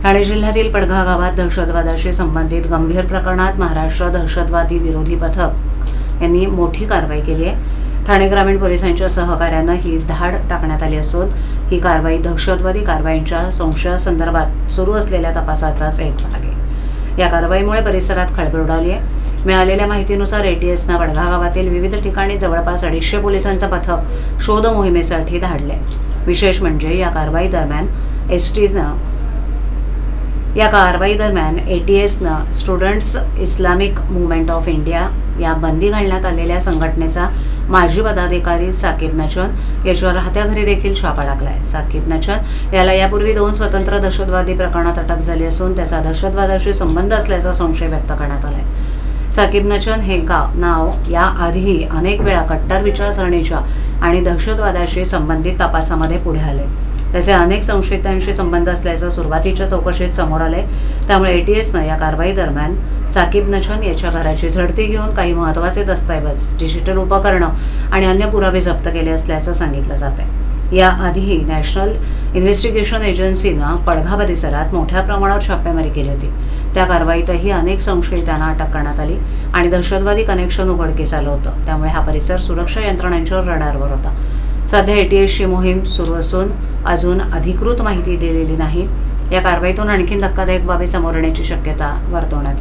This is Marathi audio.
ठाणे जिल्ह्यातील पडघा गावात दहशतवादाशी संबंधित गंभीर प्रकरणात महाराष्ट्र दहशतवादी विरोधी पथक यांनी मोठी कारवाई केली आहे। ठाणे ग्रामीण पोलिसांच्या सहकार्याने ही धाड टाकण्यात आली असून ही कारवाई दहशतवादी कारवायांच्या संशयासंदर्भात सुरू असलेल्या तपासाचाच एक भाग आहे। या कारवाईमुळे परिसरात खळबळ उडाली आहे। मिळालेल्या माहितीनुसार एटीएसने पडघा गावातील विविध ठिकाणी जवळपास 250 पोलिसांचं पथक शोध मोहिमेसाठी धाडले। विशेष म्हणजे या कारवाई दरम्यान एटीएसनं students Islamic movement of India या बंदी घालण्यात आलेल्या संघटनेचा माजी पदाधिकारी साकिब नचन याच्या राहत्या घरी देखील छापा टाकलाय। साकिब नचन याला यापूर्वी 2 स्वतंत्र दहशतवादी प्रकरणात अटक झाली असून त्याचा दहशतवादाशी संबंध असल्याचा संशय व्यक्त करण्यात आलाय। साकिब नचन हे नाव याआधीही अनेक वेळा कट्टर विचारसरणीच्या आणि दहशतवादाशी संबंधित तपासामध्ये पुढे आले। त्याचे अनेक संशयितांशी संबंध असल्याचं सुरुवातीच्या चौकशीत समोर आले। त्यामुळे एटीएसनं या कारवाई दरम्यान साकिब नचन याच्या घराची झडती घेऊन काही महत्त्वाचे दस्तऐवज, डिजिटल उपकरणं आणि अन्य पुरावे जप्त केले असल्याचं सांगितलं जात आहे। याआधीही नॅशनल इन्व्हेस्टिगेशन एजन्सीनं पडघा परिसरात मोठ्या प्रमाणावर छापेमारी केली होती। त्या कारवाईतही अनेक संशयितांना अटक करण्यात आली आणि दहशतवादी कनेक्शन उघडकीस आलं होतं। त्यामुळे हा परिसर सुरक्षा यंत्रणांच्या रडारवर होता। सध्या एटीएसची मोहीम सुरू असून अजून अधिकृत माहिती दिलेली नाही। या कारवाईतून आणखी धक्कादायक बाबी समोर येण्याची शक्यता वर्तवण्यात